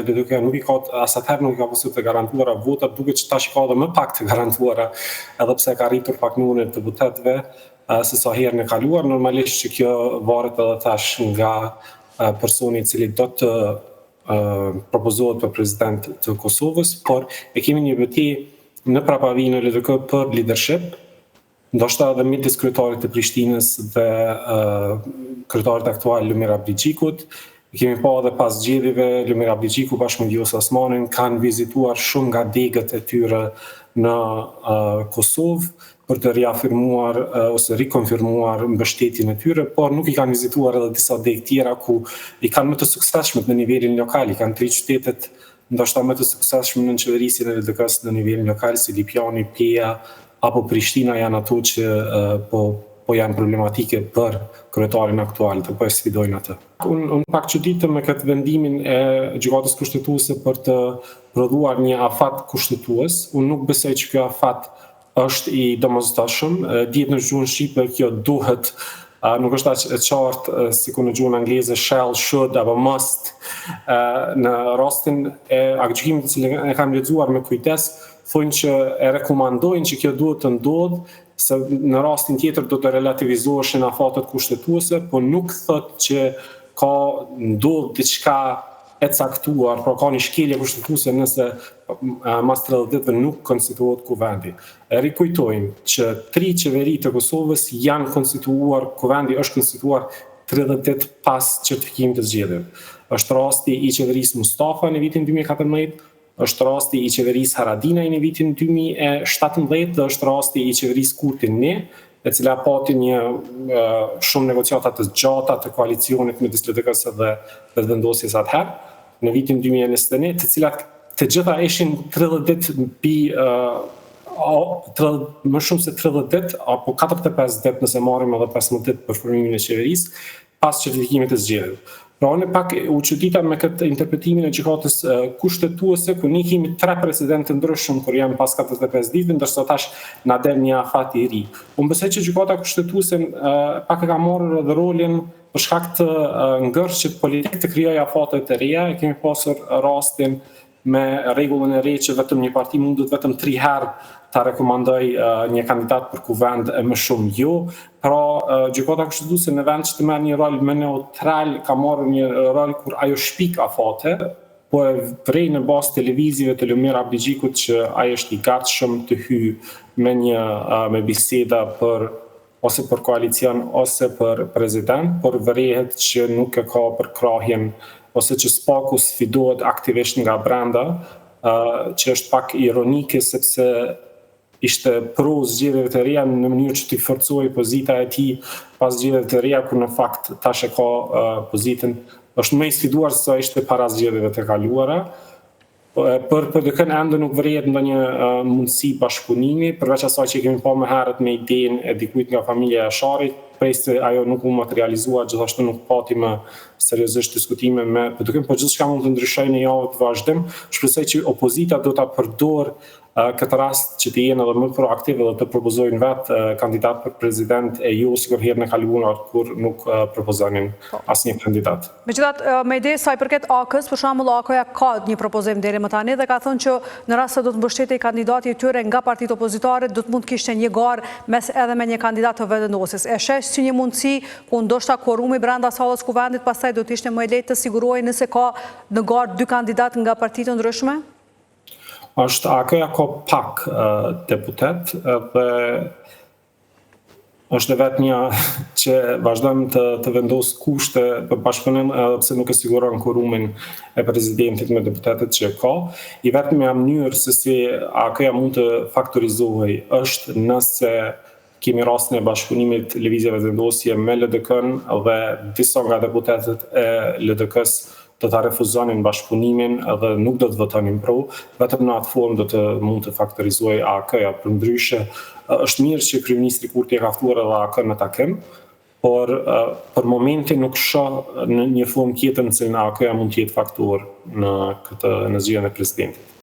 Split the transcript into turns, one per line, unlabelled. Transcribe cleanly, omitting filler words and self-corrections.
LDK nuk i ka asatëherë nuk i ka pasur të garantuara votat, duket që tash ka edhe më pak të garantuara, edhe pse ka rritur pak numrin e deputetëve se sa herën e kaluar. Normalisht që kjo varet edhe tash nga personi i cili do të propozohet për president të Kosovës, por e kemi një betejë në prapavi në LDK për leadership, ndoshta edhe midis kryetarit të Prishtinës dhe kryetarit aktual Lumir Abdixhikut. Kemi pa edhe pas zgjedhjeve, Lumir Abdixhiku bashkë me Vjosa Osmanin kanë vizituar shumë nga degët e tyre në Kosovë për të reafirmuar ose rikonfirmuar mbështetjen e tyre, por nuk i kanë vizituar edhe disa degë tjera ku i kanë më të suksesshëm në nivelin lokal. I kanë 3 qytetet ndoshta më të suksesshëm në qeverisjen e LDK-s në nivelin lokal, si Lipjani, Peja apo Prishtina janë ato që po janë problematike për kryetarin aktual, të po e sfidojnë atë. Unë pak çuditëm me këtë vendimin e gjykatës kushtetuese për të prodhuar një afat kushtetues. Unë nuk besoj që ky afat është i domosdoshëm. Dihet në gjuhën shqipe kjo duhet, nuk është aq e qartë sikur në gjuhën angleze shall, should apo must. Në rastin e aktgjykimit të cilin e kam lexuar me kujdes, thonë që e rekomandojnë që kjo duhet të ndodhë, se në rastin tjetër do të relativizoheshin afatet kushtetuese, por nuk thotë që ka ndodhë diçka e caktuar, pra ka një shkelje kushtetuese nëse mas 30 ditëve nuk konstituohet kuvendi. Rikujtojmë që 3 qeveri të Kosovës janë konstituuar, kuvendi është konstituuar 30 ditë pas certifikimit të zgjedhjeve. Është rasti i qeverisë Mustafa në vitin 2014, është rasti i qeverisë Haradinaj në vitin 2017 dhe është rasti i qeverisë Kurti Ne, e cila pati një shumë negociata të gjata të koalicionit midis LDK-s dhe vendosjes atëherë në vitin 2021, të cilat të gjitha ishin 30 ditë mbi më shumë se 30 ditë apo 45 ditë nëse marrim edhe 15 ditë për formimin e qeverisë pas certifikimit të zgjedhjeve. Pra unë pak u çudita me këtë interpretimin e gjykatës kushtetuese, ku ne kemi 3 precedentë të ndryshëm kur janë pas 45 ditëve, ndërsa tash na del një afat i ri. Unë besoj që gjykata kushtetuese pak e ka marrë edhe rolin për shkak të ngërshit politik të krijojë afate të reja. E kemi pasur rastin me rregullën e re që vetëm një parti mundet vetëm 3 herë ta rekomandoj një kandidat për kuvend e më shumë jo. Pra, gjykata kushtetuese në vend që të merr një rol më neutral, ka marrë një rol kur ajo shpik afate, po e vrej në bazë televizive të Lumir Abdixhikut që ai është i gatshëm të hyjë me biseda ose për koalicion ose për president, por vërehet që nuk e ka për krahjen ose që spaku sfidohet aktivisht nga brenda, që është pak ironike sepse ishte pro zgjedhjeve të reja në mënyrë që t'i forcojë pozita e tij pas zgjedhjeve të reja, kur në fakt tash e ka pozitën, është më i sfiduar se sa ishte para zgjedhjeve të kaluara. Për PDK-n ende nuk vërehet ndonjë mundësi bashkëpunimi, përveç asaj që kemi pa më herët me idenë e dikujt nga familja e Asharit, se ajo nuk u materializua, gjithashtu nuk pati më seriozisht diskutime me PDK-n, por gjithçka mund të ndryshojë në javë të vazhdim. Shpresoj që opozita do ta përdor këtë rast që të jenë edhe më proaktive dhe të propozojnë vetë kandidat për president e jo sikur herën e kaluar kur nuk propozonin asnjë kandidat.
Megjithatë, me ide sa i përket AK-s, për shembull AK-ja ka një propozim deri më tani dhe ka thënë që në rast se do të mbështetej kandidati i tyre nga partitë opozitare, do të mund të kishte një garë mes edhe me një kandidat të vendosjes. E sheh si një mundësi ku ndoshta korumi brenda sallës kuvendit pastaj do të ishte më lehtë të sigurohej nëse ka në garë 2 kandidatë nga partitë ndryshme?
Është AK-ja ka pak deputet dhe është vetë një që vazhdojmë të vendos kushte për bashkëpunim pse nuk e siguron quorumin e presidentit me deputetët që ka. I vetmi mënyrë se si AK-ja mund të faktorizohej është nëse kemi rastin e bashkëpunimit lëvizjeve vendosje me LDK-n dhe disa nga deputetët e LDK-s do ta refuzonin bashkëpunimin dhe nuk do të votonin pro, vetëm në atë formë do të mund të faktorizojë AK-ja. Përndryshe, është mirë që kryeministri Kurti e ka ftuar edhe AK në takim, por për momentin nuk shoh në një formë tjetër në cilën AK-ja mund të jetë faktor në zgjedhjen e presidentit.